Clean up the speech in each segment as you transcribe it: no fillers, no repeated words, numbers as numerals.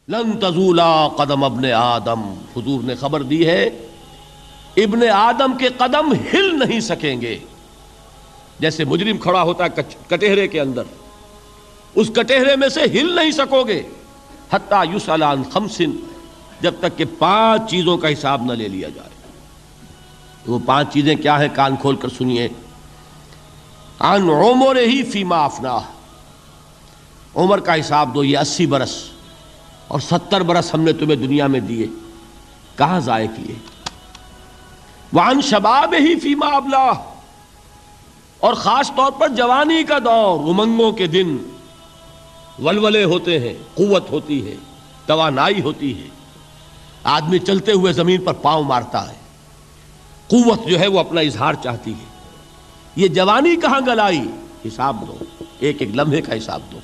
لن تزولا قدم ابن آدم، حضور نے خبر دی ہے ابن آدم کے قدم ہل نہیں سکیں گے. جیسے مجرم کھڑا ہوتا ہے کٹہرے کے اندر، اس کٹہرے میں سے ہل نہیں سکو گے حتی یسأل عن خمس، جب تک کہ 5 چیزوں کا حساب نہ لے لیا جائے. وہ 5 چیزیں کیا ہیں؟ کان کھول کر سنیے. عن عمرہ فیما افناہ، عمر کا حساب دو، یہ 80 برس اور 70 برس ہم نے تمہیں دنیا میں دیے، کہاں ضائع کیے. وعن شبابہ فیما ابلاہ، اور خاص طور پر جوانی کا دور، امنگوں کے دن، ولولے ہوتے ہیں، قوت ہوتی ہے، توانائی ہوتی ہے، آدمی چلتے ہوئے زمین پر پاؤں مارتا ہے، قوت جو ہے وہ اپنا اظہار چاہتی ہے. یہ جوانی کہاں گلائی؟ حساب دو، ایک ایک لمحے کا حساب دو.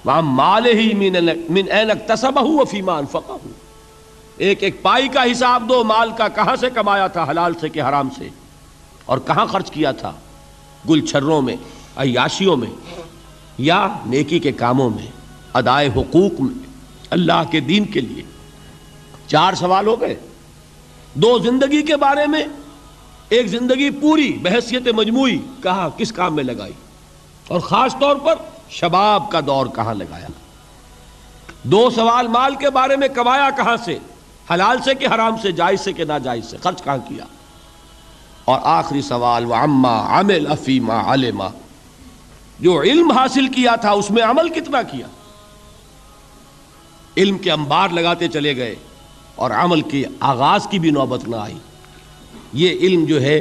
وَعَن مَالِهِ مِنْ أَيْنَ اكْتَسَبَهُ وَفِيمَا أَنْفَقَهُ، ایک ایک پائی کا حساب دو، مال کا کہاں سے کمایا تھا، حلال سے کہ حرام سے، اور کہاں خرچ کیا تھا، گل چھروں میں، عیاشیوں میں، یا نیکی کے کاموں میں، ادائے حقوق میں، اللہ کے دین کے لیے. 4 سوال ہو گئے. 2 زندگی کے بارے میں، ایک زندگی پوری بحیثیت مجموعی کہاں کس کام میں لگائی، اور خاص طور پر شباب کا دور کہاں لگایا. 2 سوال مال کے بارے میں، کمایا کہاں سے، حلال سے کہ حرام سے، جائز سے کہ ناجائز سے، خرچ کہاں کیا. اور آخری سوال وعما عمل فیما علم، جو علم حاصل کیا تھا اس میں عمل کتنا کیا. علم کے انبار لگاتے چلے گئے اور عمل کے آغاز کی بھی نوبت نہ آئی. یہ علم جو ہے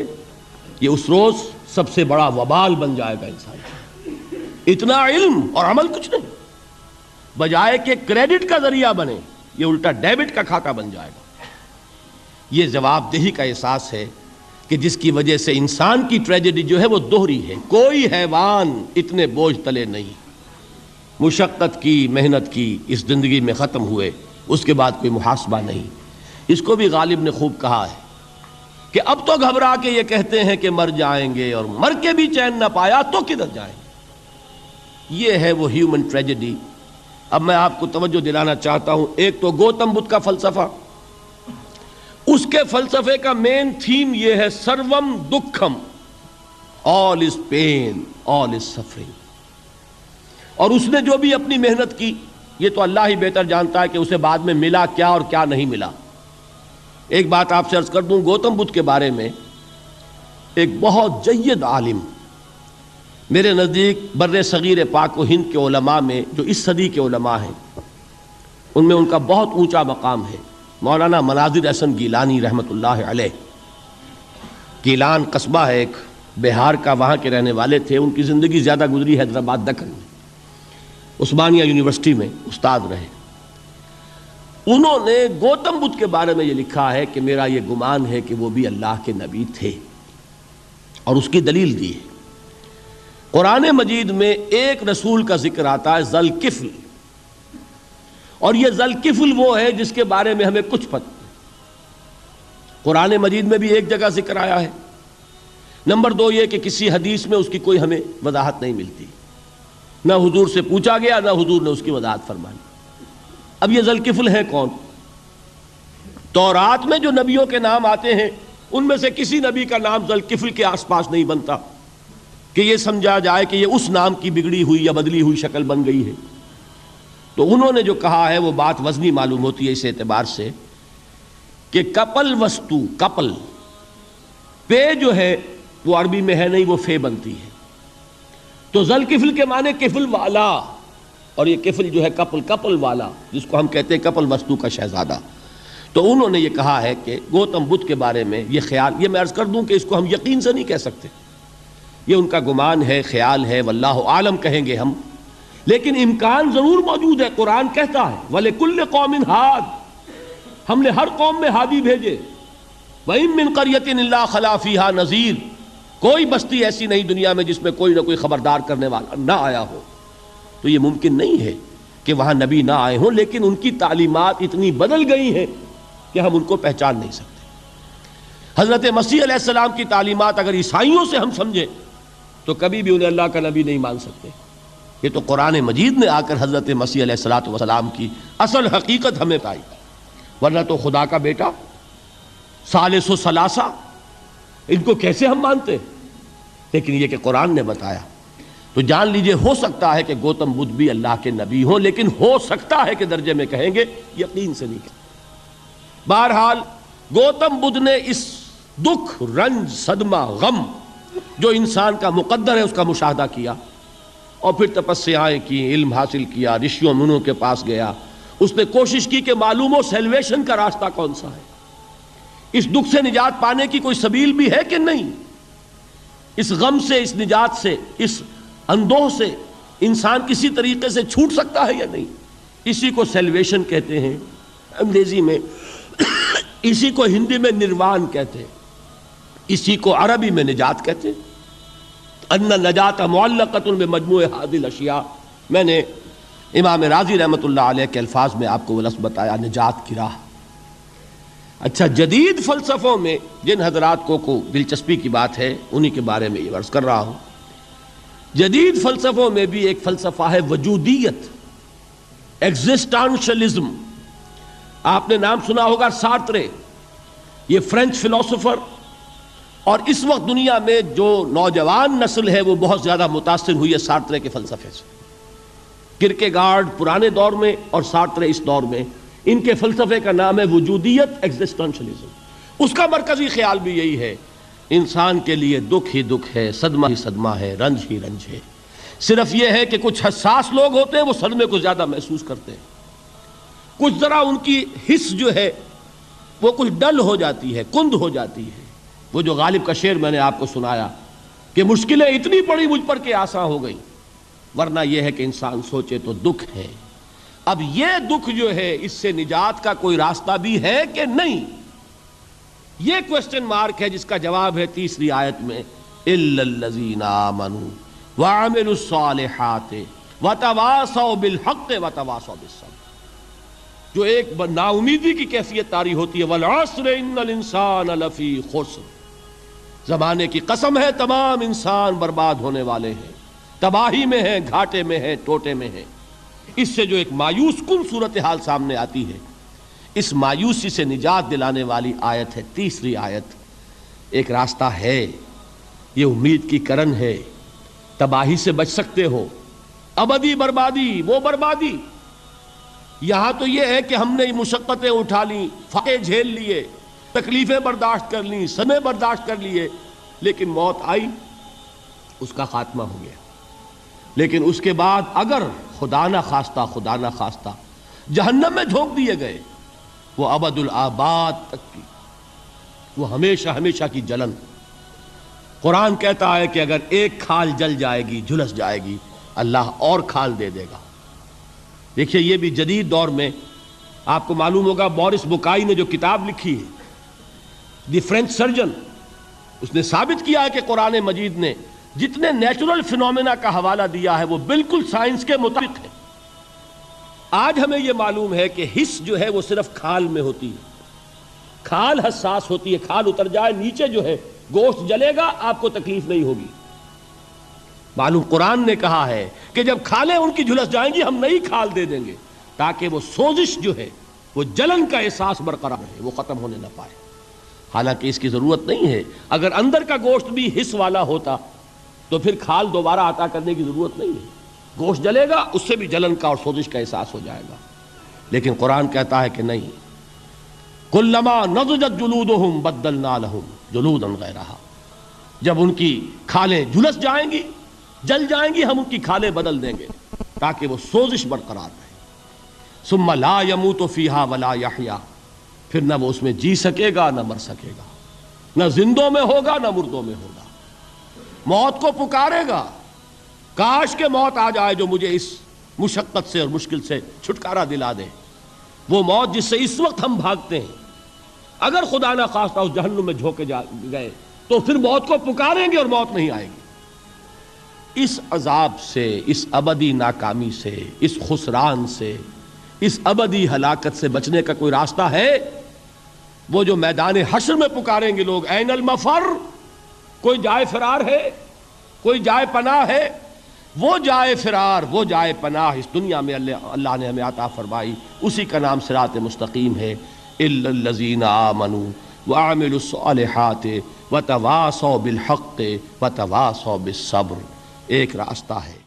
یہ اس روز سب سے بڑا وبال بن جائے گا انسان. اتنا علم اور عمل کچھ نہیں، بجائے کہ کریڈٹ کا ذریعہ بنے یہ الٹا ڈیبٹ کا کھاتا بن جائے گا. یہ جواب دہی کا احساس ہے کہ جس کی وجہ سے انسان کی ٹریجڈی جو ہے وہ دوہری ہے. کوئی حیوان اتنے بوجھ تلے نہیں، مشقت کی، محنت کی، اس زندگی میں ختم ہوئے، اس کے بعد کوئی محاسبہ نہیں. اس کو بھی غالب نے خوب کہا ہے کہ اب تو گھبرا کے یہ کہتے ہیں کہ مر جائیں گے، اور مر کے بھی چین نہ پایا تو کدھر جائیں گے. یہ ہے وہ ہیومن ٹریجڈی. اب میں آپ کو توجہ دلانا چاہتا ہوں، ایک تو گوتم بدھ کا فلسفہ، اس کے فلسفے کا مین تھیم یہ ہے سروم دکھم، آل از پین، آل از سفرنگ. اور اس نے جو بھی اپنی محنت کی، یہ تو اللہ ہی بہتر جانتا ہے کہ اسے بعد میں ملا کیا اور کیا نہیں ملا. ایک بات آپ سے عرض کر دوں، گوتم بدھ کے بارے میں ایک بہت جید عالم میرے نزدیک بر صغیر پاک و ہند کے علماء میں، جو اس صدی کے علماء ہیں، ان میں ان کا بہت اونچا مقام ہے، مولانا مناظر احسن گیلانی رحمۃ اللہ علیہ. گیلان قصبہ ہے ایک بہار کا، وہاں کے رہنے والے تھے. ان کی زندگی زیادہ گزری حیدرآباد دکن میں، عثمانیہ یونیورسٹی میں استاد رہے. انہوں نے گوتم بدھ کے بارے میں یہ لکھا ہے کہ میرا یہ گمان ہے کہ وہ بھی اللہ کے نبی تھے، اور اس کی دلیل دی ہے. قرآن مجید میں ایک رسول کا ذکر آتا ہے، ذل کفل، اور یہ ذل کفل وہ ہے جس کے بارے میں ہمیں کچھ پتہ نہیں. قرآن مجید میں بھی ایک جگہ ذکر آیا ہے. نمبر 2 یہ کہ کسی حدیث میں اس کی کوئی ہمیں وضاحت نہیں ملتی، نہ حضور سے پوچھا گیا، نہ حضور نے اس کی وضاحت فرمائی. اب یہ ذل کفل ہے کون؟ تورات میں جو نبیوں کے نام آتے ہیں ان میں سے کسی نبی کا نام ذل کفل کے آس پاس نہیں بنتا کہ یہ سمجھا جائے کہ یہ اس نام کی بگڑی ہوئی یا بدلی ہوئی شکل بن گئی ہے. تو انہوں نے جو کہا ہے وہ بات وزنی معلوم ہوتی ہے اس اعتبار سے کہ کپل وستو، کپل، پے جو ہے وہ عربی میں ہے نہیں، وہ فے بنتی ہے. تو ذل کفل کے معنی کفل والا، اور یہ کفل جو ہے کپل، کپل والا، جس کو ہم کہتے ہیں کپل وستو کا شہزادہ. تو انہوں نے یہ کہا ہے کہ گوتم بدھ کے بارے میں یہ خیال، یہ میں عرض کر دوں کہ اس کو ہم یقین سے نہیں کہہ سکتے، یہ ان کا گمان ہے، خیال ہے، واللہ عالم کہیں گے ہم، لیکن امکان ضرور موجود ہے. قرآن کہتا ہے وَلِكُلِّ قَوْمٍ ہاد، ہم نے ہر قوم میں ہادی بھیجے. وَإِن مِّن قَرْيَةٍ إِلَّا خَلَا فِيهَا نَذِيرٌ، کوئی بستی ایسی نہیں دنیا میں جس میں کوئی نہ کوئی خبردار کرنے والا نہ آیا ہو. تو یہ ممکن نہیں ہے کہ وہاں نبی نہ آئے ہوں، لیکن ان کی تعلیمات اتنی بدل گئی ہیں کہ ہم ان کو پہچان نہیں سکتے. حضرت مسیح علیہ السلام کی تعلیمات اگر عیسائیوں سے ہم سمجھیں تو کبھی بھی انہیں اللہ کا نبی نہیں مان سکتے. یہ تو قرآن مجید نے آ کر حضرت مسیح علیہ الصلوۃ والسلام کی اصل حقیقت ہمیں بتائی، ورنہ تو خدا کا بیٹا ثالث و ثلاثہ ان کو کیسے ہم مانتے؟ لیکن یہ کہ قرآن نے بتایا تو جان لیجئے ہو سکتا ہے کہ گوتم بدھ بھی اللہ کے نبی ہوں، لیکن ہو سکتا ہے کہ درجے میں کہیں گے، یقین سے نہیں کہیں۔ بہرحال گوتم بدھ نے اس دکھ، رنج، صدمہ، غم جو انسان کا مقدر ہے اس کا مشاہدہ کیا، اور پھر تپسیائیں کی، علم حاصل کیا، رشیوں منوں کے پاس گیا، اس نے کوشش کی کہ معلوم ہو سیلویشن کا راستہ کون سا ہے، اس دکھ سے نجات پانے کی کوئی سبیل بھی ہے کہ نہیں، اس غم سے، اس نجات سے، اس اندوہ سے انسان کسی طریقے سے چھوٹ سکتا ہے یا نہیں۔ اسی کو سیلویشن کہتے ہیں انگریزی میں، اسی کو ہندی میں نروان کہتے ہیں، اسی کو عربی میں نجات کہتے ہیں۔ ان النجات معلقۃ بمجموع هذه الاشیاء، میں نے امام رازی رحمۃ اللہ علیہ کے الفاظ میں آپ کو وہ لفظ بتایا، نجات کی راہ۔ اچھا، جدید فلسفوں میں جن حضرات کو دلچسپی کی بات ہے انہی کے بارے میں یہ عرض کر رہا ہوں۔ جدید فلسفوں میں بھی ایک فلسفہ ہے وجودیت، ایگزسٹانشلزم۔ آپ نے نام سنا ہوگا سارترے، یہ فرینچ فلسفر، اور اس وقت دنیا میں جو نوجوان نسل ہے وہ بہت زیادہ متاثر ہوئی ہے سارترے کے فلسفے سے۔ کرکیگارڈ پرانے دور میں اور سارترے اس دور میں، ان کے فلسفے کا نام ہے وجودیت، ایگزسٹانشلزم۔ اس کا مرکزی خیال بھی یہی ہے، انسان کے لیے دکھ ہی دکھ ہے، صدمہ ہی صدمہ ہے، رنج ہی رنج ہے۔ صرف یہ ہے کہ کچھ حساس لوگ ہوتے ہیں وہ صدمے کو زیادہ محسوس کرتے ہیں، کچھ ذرا ان کی حس جو ہے وہ کچھ ڈل ہو جاتی ہے، کند ہو جاتی ہے۔ وہ جو غالب کا شعر میں نے آپ کو سنایا کہ مشکلیں اتنی پڑی مجھ پر کہ آسان ہو گئی، ورنہ یہ ہے کہ انسان سوچے تو دکھ ہے۔ اب یہ دکھ جو ہے اس سے نجات کا کوئی راستہ بھی ہے کہ نہیں، یہ کوسچن مارک ہے، جس کا جواب ہے تیسری آیت میں اِلَّا الَّذِينَ آمَنُوا وَعَمِلُوا الصَّالِحَاتِ وَتَوَاصَوْا بِالْحَقِّ وَتَوَاصَوْا بِالصَّبْرِ۔ جو ایک نا امیدی کی کیفیت طاری ہوتی ہے، وَالْعَصْرِ إِنَّ الْإِنسَانَ لَفِي خُسْرٍ، زمانے کی قسم ہے تمام انسان برباد ہونے والے ہیں، تباہی میں ہیں، گھاٹے میں ہیں، ٹوٹے میں ہیں۔ اس سے جو ایک مایوس کن صورتحال سامنے آتی ہے، اس مایوسی سے نجات دلانے والی آیت ہے تیسری آیت۔ ایک راستہ ہے، یہ امید کی کرن ہے، تباہی سے بچ سکتے ہو، ابدی بربادی، وہ بربادی۔ یہاں تو یہ ہے کہ ہم نے مشقتیں اٹھا لیں، فاقے جھیل لیے، تکلیفیں برداشت کر لیں، صدمے برداشت کر لیے، لیکن موت آئی، اس کا خاتمہ ہو گیا۔ لیکن اس کے بعد اگر خدا نہ خواستہ جہنم میں جھونک دیے گئے، وہ ابد الآباد تک کی، وہ ہمیشہ ہمیشہ کی جلن۔ قرآن کہتا ہے کہ اگر ایک کھال جل جائے گی، جھلس جائے گی، اللہ اور کھال دے دے گا۔ دیکھیے یہ بھی جدید دور میں آپ کو معلوم ہوگا، بورس بکائی نے جو کتاب لکھی ہے، دی فرینچ سرجن، اس نے ثابت کیا ہے کہ قرآن مجید نے جتنے نیچرل فینومینا کا حوالہ دیا ہے وہ بالکل سائنس کے مطابق ہے۔ آج ہمیں یہ معلوم ہے کہ حس جو ہے وہ صرف کھال میں ہوتی ہے، کھال حساس ہوتی ہے، کھال اتر جائے نیچے جو ہے گوشت جلے گا، آپ کو تکلیف نہیں ہوگی۔ معلوم قرآن نے کہا ہے کہ جب کھالیں ان کی جھلس جائیں گی ہم نئی کھال دے دیں گے، تاکہ وہ سوزش جو ہے، وہ جلن کا احساس برقرار رہے، وہ ختم ہونے نہ پائے۔ حالانکہ اس کی ضرورت نہیں ہے، اگر اندر کا گوشت بھی حس والا ہوتا تو پھر کھال دوبارہ عطا کرنے کی ضرورت نہیں ہے، گوشت جلے گا، اس سے بھی جلن کا اور سوزش کا احساس ہو جائے گا۔ لیکن قرآن کہتا ہے کہ نہیں، کلما نضجت جلودہم بدلنا لہم جلودا غیرہا، جب ان کی کھالیں جھلس جائیں گی، جل جائیں گی، ہم ان کی کھالیں بدل دیں گے تاکہ وہ سوزش برقرار رہے۔ ثم لا يموت فیہا ولا یحیا، پھر نہ وہ اس میں جی سکے گا نہ مر سکے گا، نہ زندوں میں ہوگا نہ مردوں میں ہوگا۔ موت کو پکارے گا، کاش کہ موت آ جائے جو مجھے اس مشقت سے اور مشکل سے چھٹکارا دلا دے۔ وہ موت جس سے اس وقت ہم بھاگتے ہیں، اگر خدا نہ خواستہ اس جہنم میں جھونکے گئے تو پھر موت کو پکاریں گے اور موت نہیں آئے گی۔ اس عذاب سے، اس ابدی ناکامی سے، اس خسران سے، اس ابدی ہلاکت سے بچنے کا کوئی راستہ ہے؟ وہ جو میدان حشر میں پکاریں گے لوگ، این المفر، کوئی جائے فرار ہے، کوئی جائے پناہ ہے؟ وہ جائے فرار، وہ جائے پناہ اس دنیا میں اللہ نے ہمیں عطا فرمائی، اسی کا نام صراط مستقیم ہے۔ الا الذین آمنوا وعملوا الصالحات وتواصوا بالحق وتواصوا بالصبر، ایک راستہ ہے۔